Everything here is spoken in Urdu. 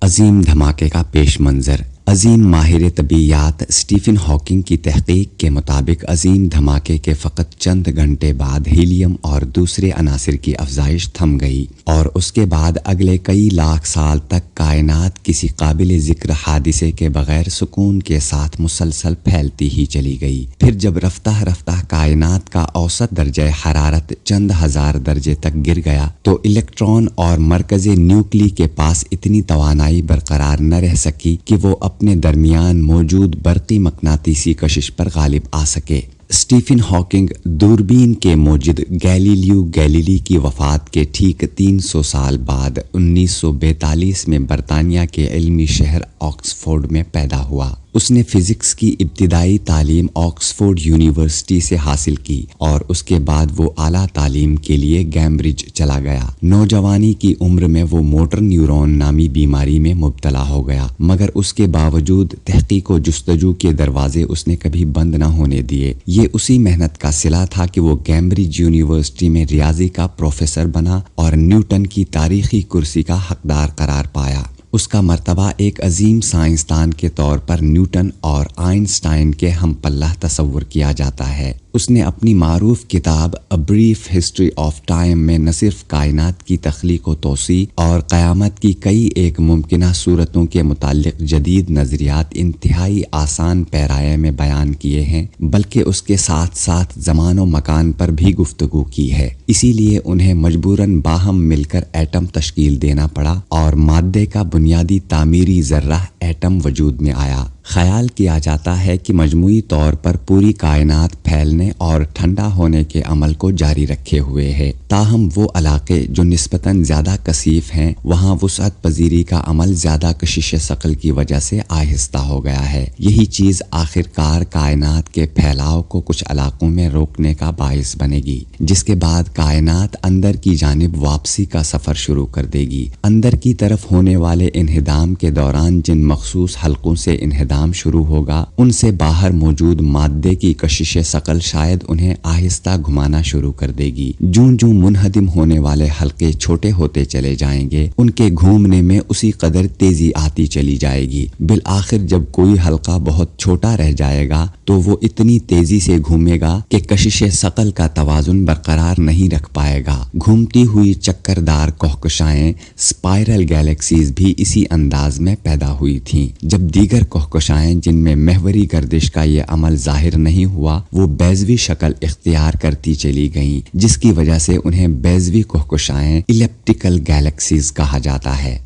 عظیم دھماکے کا پیش منظر۔ عظیم ماہر طبیعیات اسٹیفن ہاکنگ کی تحقیق کے مطابق عظیم دھماکے کے فقط چند گھنٹے بعد ہیلیم اور دوسرے عناصر کی افزائش تھم گئی اور اس کے بعد اگلے کئی لاکھ سال تک کائنات کسی قابل ذکر حادثے کے بغیر سکون کے ساتھ مسلسل پھیلتی ہی چلی گئی۔ پھر جب رفتہ رفتہ کائنات کا اوسط درجہ حرارت چند ہزار درجے تک گر گیا تو الیکٹران اور مرکز نیوکلی کے پاس اتنی توانائی برقرار نہ رہ سکی کہ وہ اپنے درمیان موجود برقی مقناطیسی کشش پر غالب آ سکے۔ اسٹیفن ہاکنگ دوربین کے موجد گیلیلیو گیلیلی کی وفات کے ٹھیک 300 سال بعد 1942 میں برطانیہ کے علمی شہر آکسفورڈ میں پیدا ہوا۔ اس نے فزکس کی ابتدائی تعلیم آکسفورڈ یونیورسٹی سے حاصل کی اور اس کے بعد وہ اعلیٰ تعلیم کے لیے کیمبرج چلا گیا۔ نوجوانی کی عمر میں وہ موٹر نیورون نامی بیماری میں مبتلا ہو گیا، مگر اس کے باوجود تحقیق و جستجو کے دروازے اس نے کبھی بند نہ ہونے دیے۔ یہ اسی محنت کا صلہ تھا کہ وہ کیمبرج یونیورسٹی میں ریاضی کا پروفیسر بنا اور نیوٹن کی تاریخی کرسی کا حقدار قرار پایا۔ اس کا مرتبہ ایک عظیم سائنسدان کے طور پر نیوٹن اور آئنسٹائن کے ہم پلہ تصور کیا جاتا ہے۔ اس نے اپنی معروف کتاب A Brief History of Time میں نہ صرف کائنات کی تخلیق و توسیع اور قیامت کی کئی ایک ممکنہ صورتوں کے متعلق جدید نظریات انتہائی آسان پیرائے میں بیان کیے ہیں، بلکہ اس کے ساتھ ساتھ زمان و مکان پر بھی گفتگو کی ہے۔ اسی لیے انہیں مجبوراً باہم مل کر ایٹم تشکیل دینا پڑا اور مادے کا بنیادی تعمیری ذرہ ایٹم وجود میں آیا۔ خیال کیا جاتا ہے کہ مجموعی طور پر پوری کائنات پھیلنے اور ٹھنڈا ہونے کے عمل کو جاری رکھے ہوئے ہے، تاہم وہ علاقے جو نسبتاً زیادہ کثیف ہیں وہاں وسعت پذیری کا عمل زیادہ کشش ثقل کی وجہ سے آہستہ ہو گیا ہے۔ یہی چیز آخرکار کائنات کے پھیلاؤ کو کچھ علاقوں میں روکنے کا باعث بنے گی، جس کے بعد کائنات اندر کی جانب واپسی کا سفر شروع کر دے گی۔ اندر کی طرف ہونے والے انہدام کے دوران جن مخصوص حلقوں سے انہدام شروع ہوگا ان سے باہر موجود مادے کی کشش ثقل شاید انہیں آہستہ گھمانا شروع کر دے گی۔ جوں جوں منہدم ہونے والے حلقے چھوٹے ہوتے چلے جائیں گے ان کے گھومنے میں اسی قدر تیزی آتی چلی جائے گی۔ بالآخر جب کوئی حلقہ بہت چھوٹا رہ جائے گا تو وہ اتنی تیزی سے گھومے گا کہ کشش ثقل کا توازن برقرار نہیں رکھ پائے گا۔ گھومتی ہوئی چکردار کہکشائیں اسپائرل گیلیکسیز بھی اسی انداز میں پیدا ہوئی تھیں، جب دیگر کہکشائیں جن میں محوری گردش کا یہ عمل ظاہر نہیں ہوا وہ بیضوی شکل اختیار کرتی چلی گئیں، جس کی وجہ سے انہیں بیضوی کہکشائیں الیپٹیکل گیلیکسیز کہا جاتا ہے۔